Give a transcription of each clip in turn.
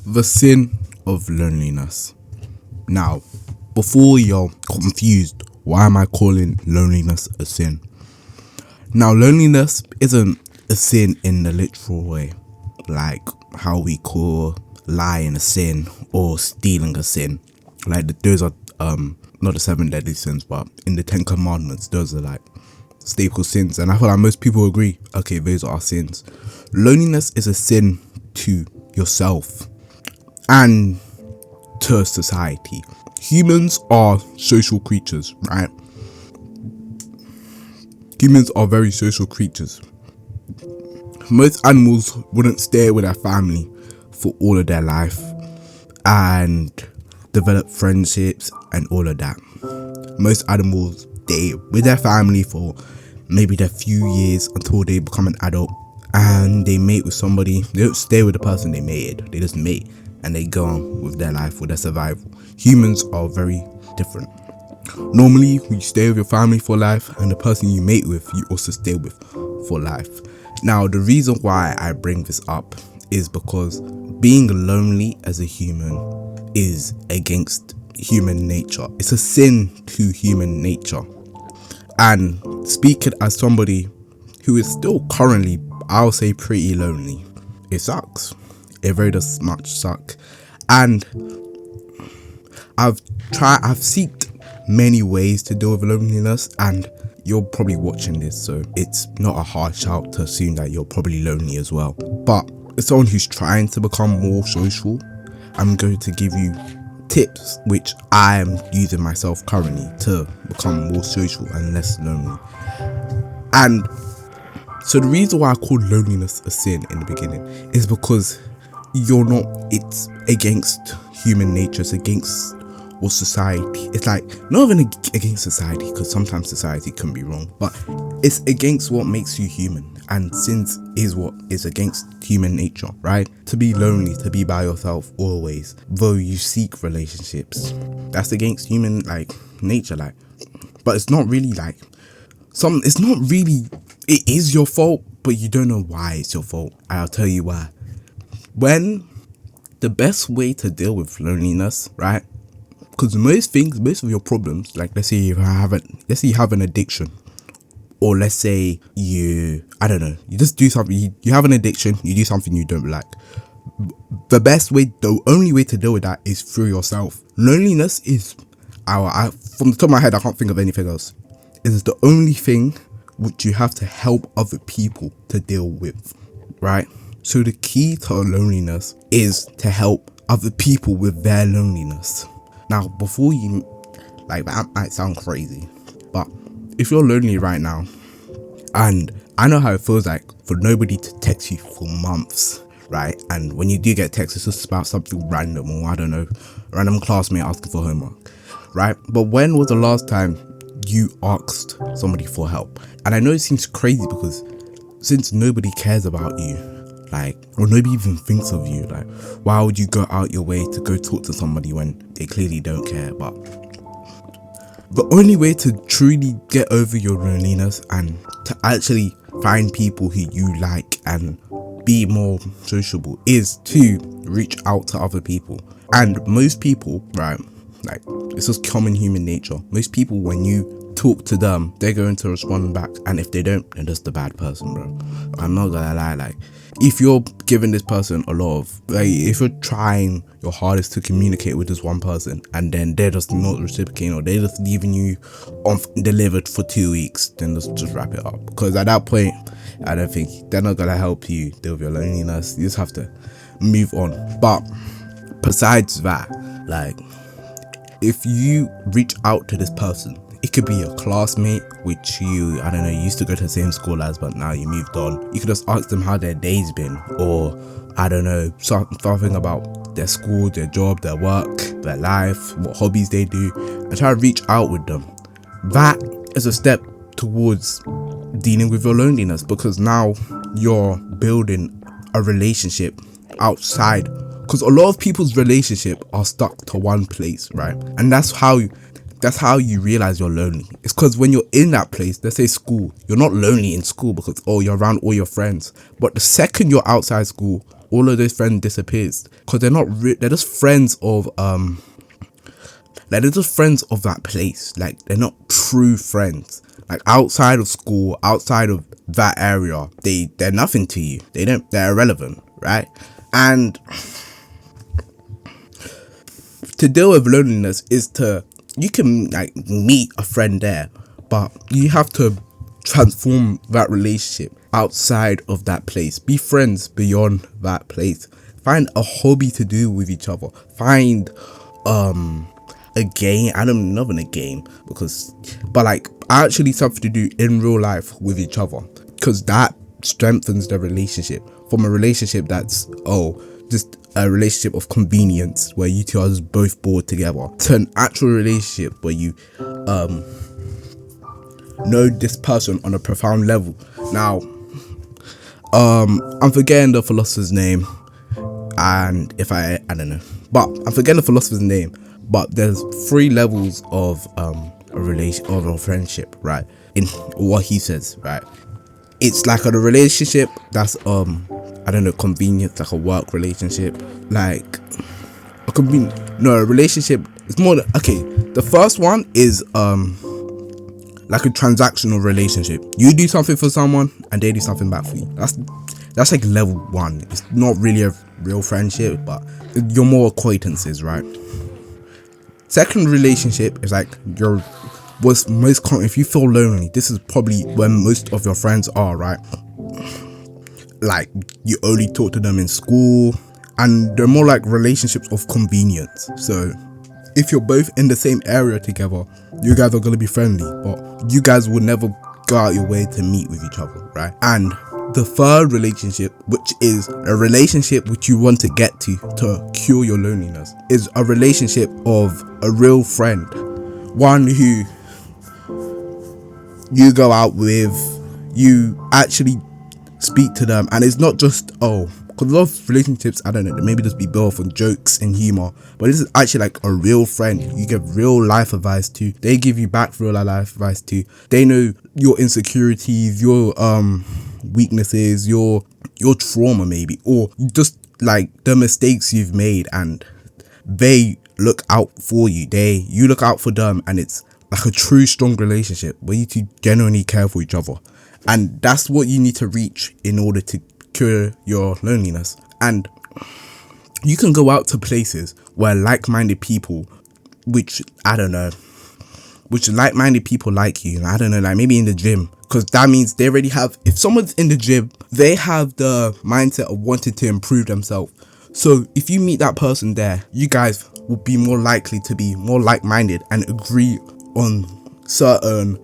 The sin of loneliness. Now, before you're confused, why am I calling loneliness a sin? Now, loneliness isn't a sin in the literal way, like how we call lying a sin or stealing a sin. Like those are not the 7 deadly sins, but in the 10 commandments, those are like staple sins, and I feel like most people agree, okay, those are sins. Loneliness is a sin to yourself and to society. Humans are social creatures, right? Humans are very social creatures. Most animals wouldn't stay with their family for all of their life and develop friendships and all of that. Most animals stay with their family for maybe their few years until they become an adult and they mate with somebody. They don't stay with the person they mated, they just mate and they go on with their life, with their survival. Humans are very different. Normally, you stay with your family for life, and the person you mate with, you also stay with for life. Now, the reason why I bring this up is because being lonely as a human is against human nature. It's a sin to human nature. And speaking as somebody who is still currently, I'll say, pretty lonely, it sucks. It very does much suck. And I've seeked many ways to deal with loneliness, and you're probably watching this, so it's not a hard shout to assume that you're probably lonely as well. But as someone who's trying to become more social, I'm going to give you tips which I am using myself currently to become more social and less lonely. And so the reason why I call loneliness a sin in the beginning is because it's against human nature, it's against or society. It's like not even against society, because sometimes society can be wrong, but it's against what makes you human. And sins is what is against human nature, right? To be lonely, to be by yourself always, though you seek relationships, that's against human nature. But it's not really it is your fault, but you don't know why it's your fault. I'll tell you why. When the best way to deal with loneliness, right? Because most of your problems, like let's say you have an addiction, or let's say you just do something, you have an addiction, you do something you don't like. The only way to deal with that is through yourself. Loneliness is from the top of my head, I can't think of anything else. It is the only thing which you have to help other people to deal with, right? So the key to loneliness is to help other people with their loneliness. Now, before you, that might sound crazy, but if you're lonely right now, and I know how it feels like for nobody to text you for months, right? And when you do get text, it's just about something random, or I don't know, random classmate asking for homework, right? But when was the last time you asked somebody for help? And I know it seems crazy because since nobody cares about you, or nobody even thinks of you, why would you go out your way to go talk to somebody when they clearly don't care? But the only way to truly get over your loneliness and to actually find people who you like and be more sociable is to reach out to other people. And most people, right, it's just common human nature. Most people, when you talk to them, they're going to respond back, and if they don't, then that's the bad person, bro. I'm not gonna lie, if you're giving this person a lot of, if you're trying your hardest to communicate with this one person and then they're just not reciprocating, or they're just leaving you delivered for 2 weeks, then just wrap it up. Because at that point, I don't think they're not gonna help you deal with your loneliness. You just have to move on. But besides that, if you reach out to this person, it could be your classmate, which you used to go to the same school as, but now you moved on. You could just ask them how their day's been, or something about their school, their job, their work, their life, what hobbies they do, and try to reach out with them. That is a step towards dealing with your loneliness, because now you're building a relationship outside. Because a lot of people's relationship are stuck to one place, right? And that's how you realize you're lonely. It's because when you're in that place, let's say school, you're not lonely in school because you're around all your friends. But the second you're outside school, all of those friends disappears because they're not they're just friends of like they're just friends of that place. Like they're not true friends. Like outside of school, outside of that area, they're nothing to you. They're irrelevant, right? And to deal with loneliness is you can like meet a friend there, but you have to transform that relationship outside of that place. Be friends beyond that place. Find a hobby to do with each other. Find a game. I don't know, a game but like actually something to do in real life with each other, because that strengthens the relationship from a relationship that's just a relationship of convenience where you two are just both bored together to an actual relationship where you know this person on a profound level. Now I'm forgetting the philosopher's name, and if I don't know, but I'm forgetting the philosopher's name, but there's 3 levels of a relation or a friendship, right? In what he says, right? It's like a relationship that's I don't know, convenience, like a work relationship, like a relationship. It's more okay. The first one is like a transactional relationship. You do something for someone and they do something back for you. That's like level 1. It's not really a real friendship, but you're more acquaintances, right? Second relationship is like what's most common. If you feel lonely, this is probably where most of your friends are, right? Like you only talk to them in school, and they're more like relationships of convenience. So if you're both in the same area together, you guys are going to be friendly, but you guys will never go out your way to meet with each other, right? And the third relationship, which is a relationship which you want to get to cure your loneliness, is a relationship of a real friend, one who you go out with, you actually speak to them, and it's not just because a lot of relationships, I don't know, they maybe just be built on jokes and humor, but this is actually like a real friend you give real life advice to. They give you back real life advice to. They know your insecurities, your weaknesses, your trauma maybe, or just like the mistakes you've made, and they look out for you. You look out for them, and it's like a true strong relationship where you two genuinely care for each other. And that's what you need to reach in order to cure your loneliness. And you can go out to places where like-minded people, which like-minded people like you, I don't know, like maybe in the gym, because that means they already have, if someone's in the gym, they have the mindset of wanting to improve themselves. So if you meet that person there, you guys will be more likely to be more like-minded and agree on certain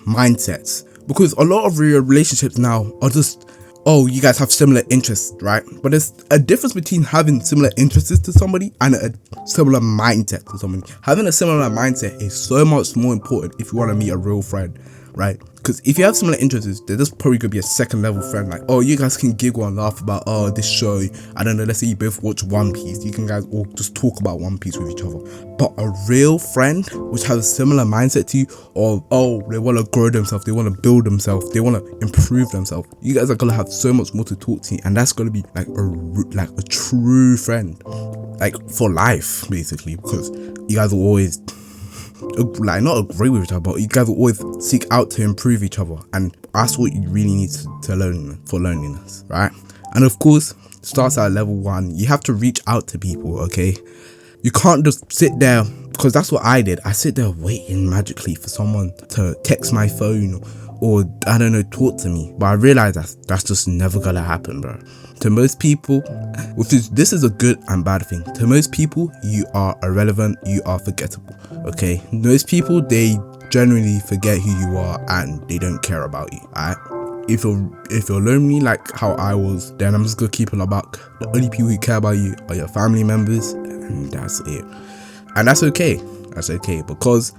mindsets, because a lot of real relationships now are just you guys have similar interests, right? But there's a difference between having similar interests to somebody and a similar mindset to somebody. Having a similar mindset is so much more important if you want to meet a real friend, right? Because if you have similar interests, there's just probably gonna be a second level friend, like you guys can giggle and laugh about this show, I don't know, let's say you both watch One Piece, you can guys all just talk about One Piece with each other. But a real friend which has a similar mindset to you, or they want to grow themselves, they want to build themselves, they want to improve themselves, you guys are gonna have so much more to talk to, and that's gonna be like a true friend, like for life basically, because you guys will always like not agree with each other, but you guys will always seek out to improve each other, and that's what you really need to learn for loneliness, right? And of course, starts at level 1. You have to reach out to people, okay? You can't just sit there, because that's what I did. I sit there waiting magically for someone to text my phone or I don't know, talk to me. But I realized that's just never gonna happen, bro. To most people, this is a good and bad thing. To most people, you are irrelevant, you are forgettable, okay? Most people, they generally forget who you are and they don't care about you, alright? If you're lonely like how I was, then I'm just gonna keep it a buck. The only people who care about you are your family members, and that's it. And that's okay. That's okay, because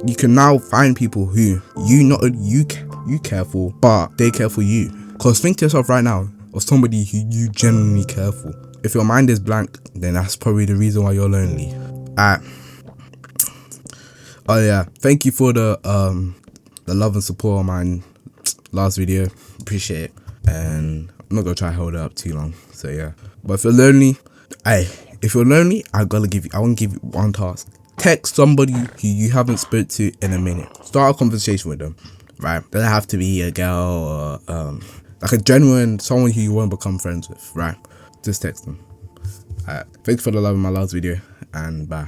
you can now find people who you care for, but they care for you. Because think to yourself right now of somebody who you genuinely care for. If your mind is blank, then that's probably the reason why you're lonely. Oh yeah, thank you for the love and support on my last video. Appreciate it. And I'm not gonna try to hold it up too long. So yeah. But if you're lonely, I want to give you one task. Text somebody who you haven't spoke to in a minute. Start a conversation with them, right? Doesn't have to be a girl or like a genuine someone who you want to become friends with, right? Just text them. Thanks for the love of my last video, and bye.